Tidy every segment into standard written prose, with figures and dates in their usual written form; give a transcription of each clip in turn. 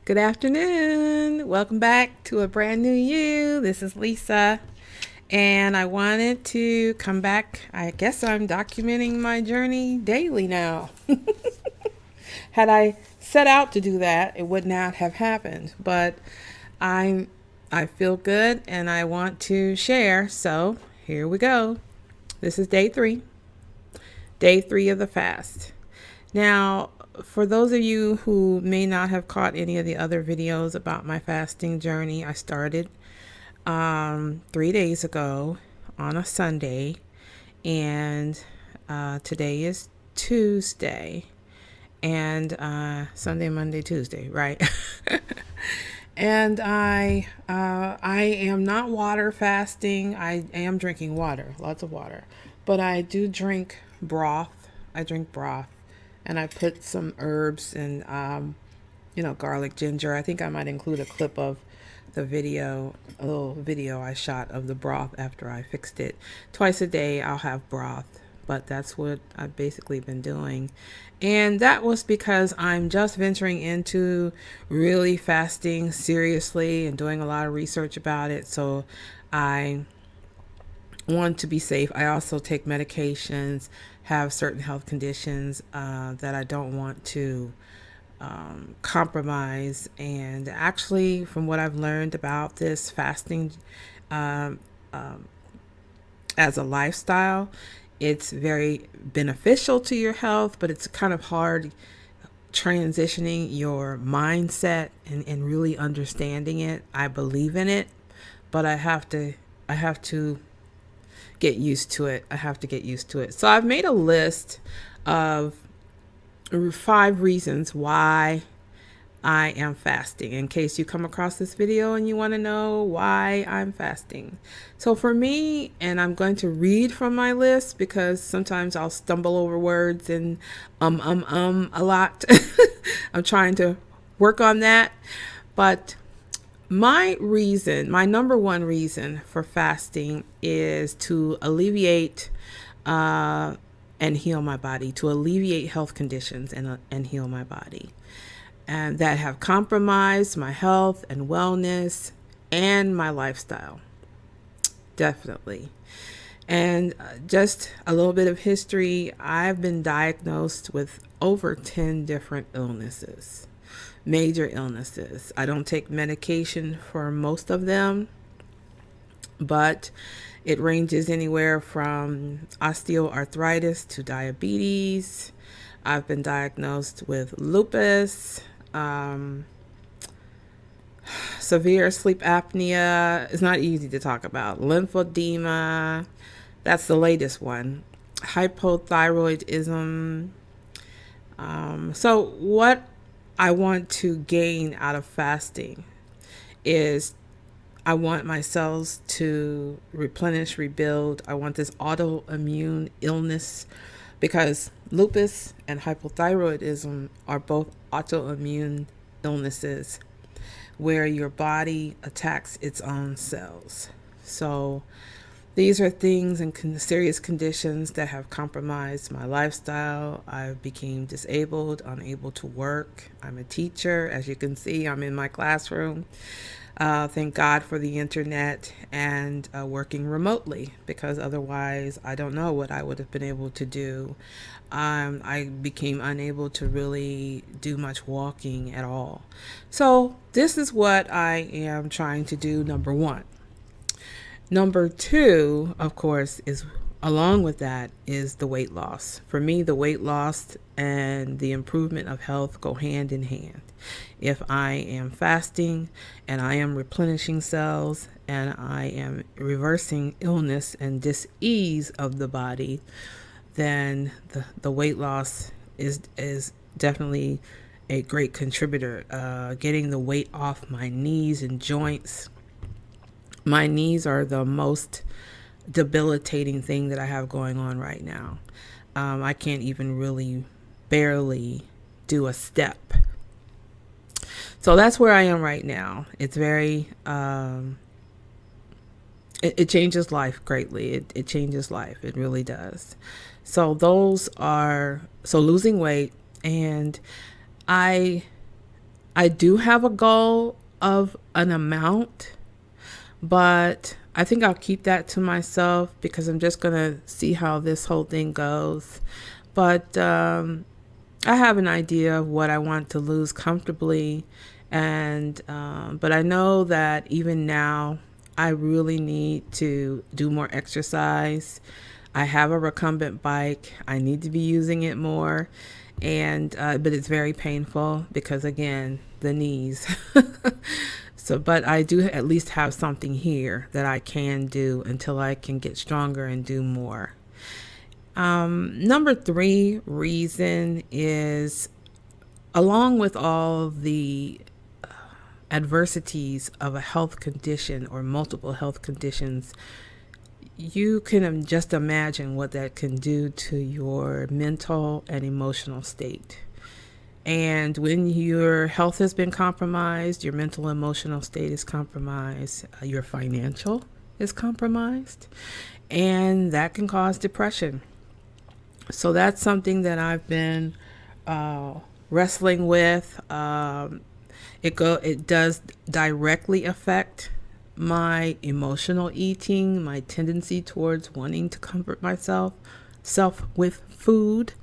Good afternoon. Welcome back to a brand new you. This is Lisa. And I wanted to come back. I guess I'm documenting my journey daily now. Had I set out to do that, it would not have happened. But I I feel good and I want to share. So here we go. This is day three of the fast. Now, for those of you who may not have caught any of the other videos about my fasting journey, I started 3 days ago on a Sunday, and today is Tuesday, and Sunday, Monday, Tuesday, right? And I am not water fasting. I am drinking water, lots of water, but I do drink broth. I drink broth, and I put some herbs and garlic, ginger. I think I might include a clip of the video, a little video I shot of the broth after I fixed it. Twice a day I'll have broth, but that's what I've basically been doing. And that was because I'm just venturing into really fasting seriously and doing a lot of research about it. So I want to be safe. I also take medications, have certain health conditions that I don't want to compromise. And actually, from what I've learned about this fasting um, um, as a lifestyle, it's very beneficial to your health, but it's kind of hard transitioning your mindset and really understanding it. I believe in it, but I have to get used to it. I have to get used to it. So I've made a list of 5 reasons why I am fasting, in case you come across this video and you want to know why I'm fasting. So for me, and I'm going to read from my list because sometimes I'll stumble over words and a lot. I'm trying to work on that. But my number one reason for fasting is to alleviate and heal my body, to alleviate health conditions and heal my body, and that have compromised my health and wellness and my lifestyle. Definitely. And just a little bit of history, I've been diagnosed with over 10 different illnesses, major illnesses. I don't take medication for most of them, but it ranges anywhere from osteoarthritis to diabetes. I've been diagnosed with lupus, um, severe sleep apnea. It's not easy to talk about. Lymphedema, that's the latest one. Hypothyroidism. So what I want to gain out of fasting is I want my cells to replenish, rebuild. I want this autoimmune illness, because lupus and hypothyroidism are both autoimmune illnesses where your body attacks its own cells. So these are things and serious conditions that have compromised my lifestyle. I became disabled, unable to work. I'm a teacher. As you can see, I'm in my classroom. Thank God for the internet and working remotely, because otherwise I don't know what I would have been able to do. I became unable to really do much walking at all. So this is what I am trying to do, number one. Number two, of course, is along with that is the weight loss. For me, the weight loss and the improvement of health go hand in hand. If I am fasting and I am replenishing cells and I am reversing illness and dis-ease of the body, then the weight loss is definitely a great contributor. Getting the weight off my knees and joints. My knees are the most debilitating thing that I have going on right now. I can't even really barely do a step. So that's where I am right now. It's very, it changes life greatly. It changes life. It really does. So losing weight, and I I do have a goal of an amount, but I think I'll keep that to myself because I'm just going to see how this whole thing goes. But I have an idea of what I want to lose comfortably. And, but I know that even now, I really need to do more exercise. I have a recumbent bike. I need to be using it more. And, but it's very painful because, again, the knees. So, but I do at least have something here that I can do until I can get stronger and do more. Number three reason is, along with all the adversities of a health condition or multiple health conditions, you can just imagine what that can do to your mental and emotional state. And when your health has been compromised, your mental emotional state is compromised, your financial is compromised, and that can cause depression. So that's something that I've been wrestling with. It does directly affect my emotional eating, my tendency towards wanting to comfort myself with food.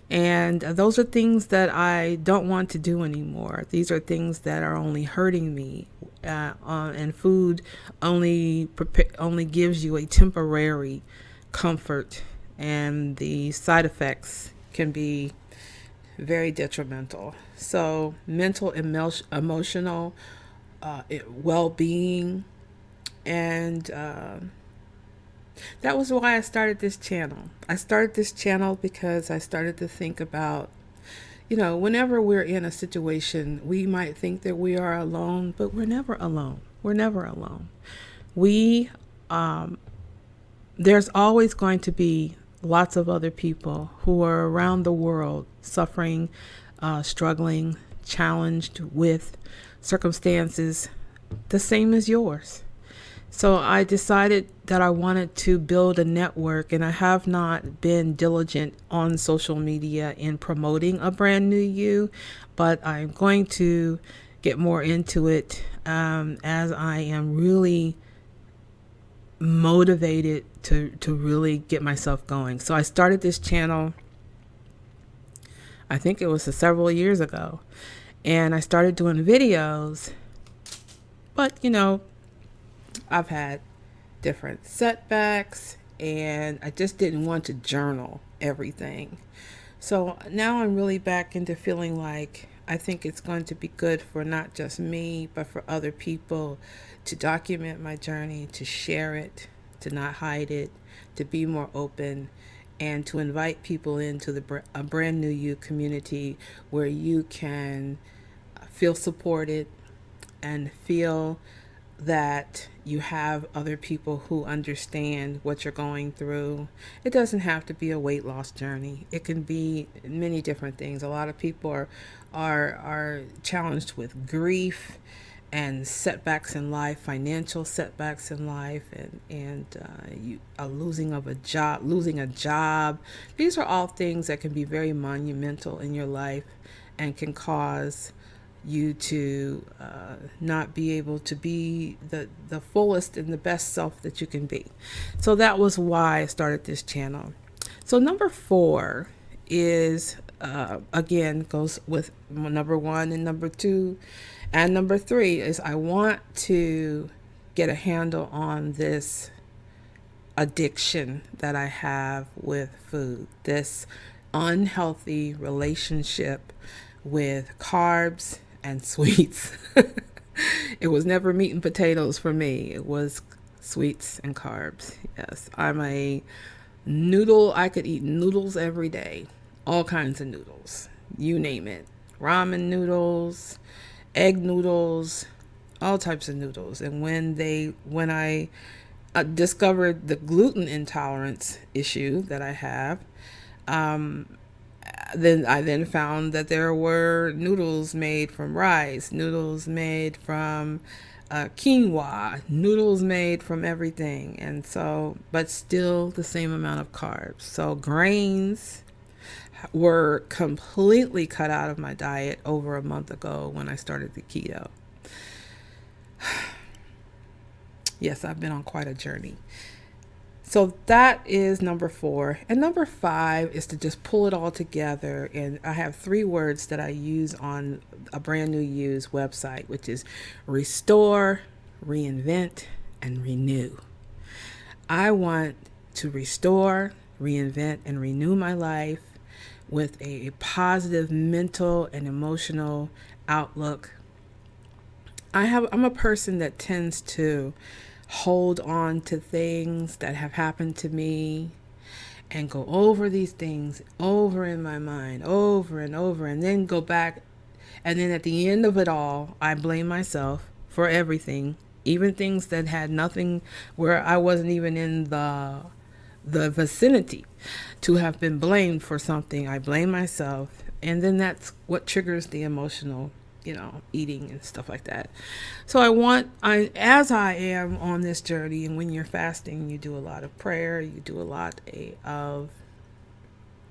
And those are things that I don't want to do anymore. These are things that are only hurting me. And food only gives you a temporary comfort, and the side effects can be very detrimental. So mental, emotional well-being, and that was why I started this channel. I started this channel because I started to think about, whenever we're in a situation, we might think that we are alone, but we're never alone. We're never alone. There's always going to be lots of other people who are around the world suffering, struggling, challenged with circumstances the same as yours. So I decided that I wanted to build a network, and I have not been diligent on social media in promoting a brand new you, but I'm going to get more into it as I am really motivated to really get myself going. So I started this channel, I think it was several years ago, and I started doing videos, but I've had different setbacks, and I just didn't want to journal everything. So now I'm really back into feeling like I think it's going to be good for not just me, but for other people to document my journey, to share it, to not hide it, to be more open, and to invite people into a brand new you community where you can feel supported and feel that you have other people who understand what you're going through. It doesn't have to be a weight loss journey. It can be many different things. A lot of people are challenged with grief and setbacks in life, financial setbacks in life, and losing a job. These are all things that can be very monumental in your life and can cause you to not be able to be the fullest and the best self that you can be. So that was why I started this channel. So number 4 is, again, goes with number 1 and number 2. And number 3 is I want to get a handle on this addiction that I have with food, this unhealthy relationship with carbs and sweets. It was never meat and potatoes for me. It was sweets and carbs. Yes, I'm a noodle. I could eat noodles every day. All kinds of noodles. You name it. Ramen noodles, egg noodles, all types of noodles. And when I discovered the gluten intolerance issue that I have, then I found that there were noodles made from rice, noodles made from quinoa, noodles made from everything. And so, but still the same amount of carbs. So grains were completely cut out of my diet over a month ago when I started the keto. Yes, I've been on quite a journey. So that is number 4. And number 5 is to just pull it all together. And I have 3 words that I use on a brand new use website, which is restore, reinvent, and renew. I want to restore, reinvent, and renew my life with a positive mental and emotional outlook. I'm a person that tends to hold on to things that have happened to me and go over these things over in my mind over and over, and then go back, and then at the end of it all I blame myself for everything, even things that had nothing, where I wasn't even in the vicinity to have been blamed for something. I blame myself, and then that's what triggers the emotional, eating and stuff like that. So as I am on this journey, and when you're fasting, you do a lot of prayer, you do a lot of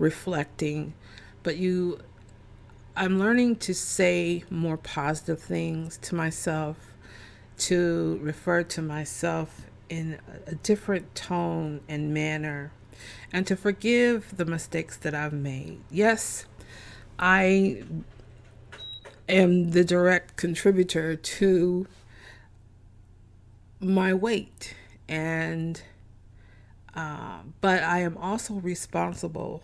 reflecting, but I'm learning to say more positive things to myself, to refer to myself in a different tone and manner, and to forgive the mistakes that I've made. Yes, I am the direct contributor to my weight, and but I am also responsible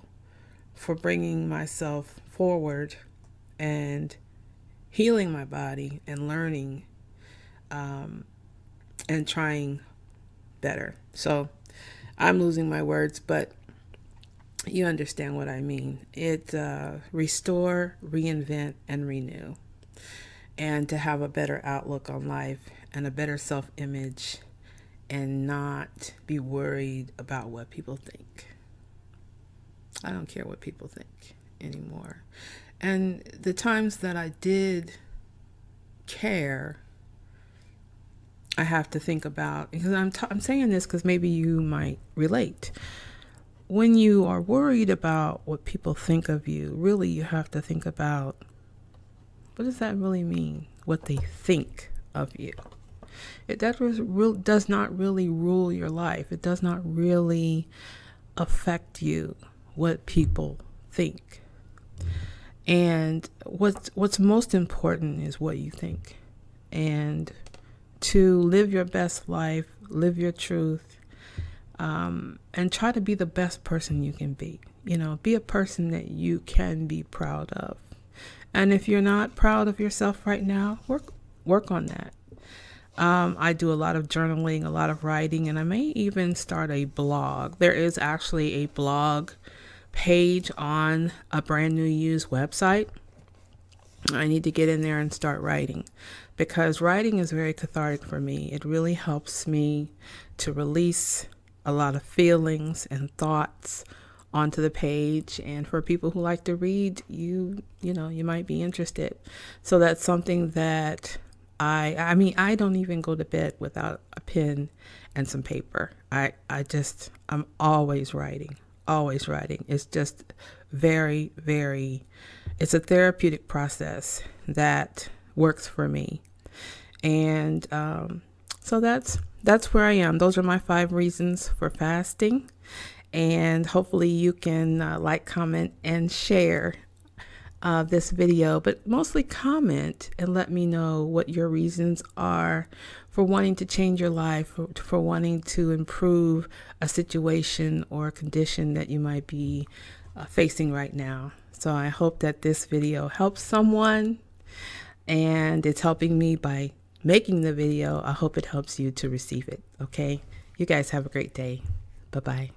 for bringing myself forward and healing my body and learning and trying better. So I'm losing my words, but you understand what I mean. It restore, reinvent, and renew, and to have a better outlook on life and a better self-image, and not be worried about what people think. I don't care what people think anymore. And the times that I did care, I have to think about, because I'm saying this because maybe you might relate. When you are worried about what people think of you, really you have to think about, what does that really mean? What they think of you. Does not really rule your life. It does not really affect you what people think. And what's most important is what you think. And to live your best life, live your truth, and try to be the best person you can be. Be a person that you can be proud of. And if you're not proud of yourself right now, work on that. I do a lot of journaling, a lot of writing, and I may even start a blog. There is actually a blog page on a brand new use website. I need to get in there and start writing, because writing is very cathartic for me. It really helps me to release a lot of feelings and thoughts onto the page. And for people who like to read, you might be interested. So that's something that I don't even go to bed without a pen and some paper. I'm always writing. It's just very, very, it's a therapeutic process that works for me. And so that's where I am. Those are my 5 reasons for fasting. And hopefully you can like, comment, and share this video, but mostly comment and let me know what your reasons are for wanting to change your life, for wanting to improve a situation or a condition that you might be facing right now. So I hope that this video helps someone, and it's helping me by making the video. I hope it helps you to receive it. Okay, you guys have a great day. Bye-bye.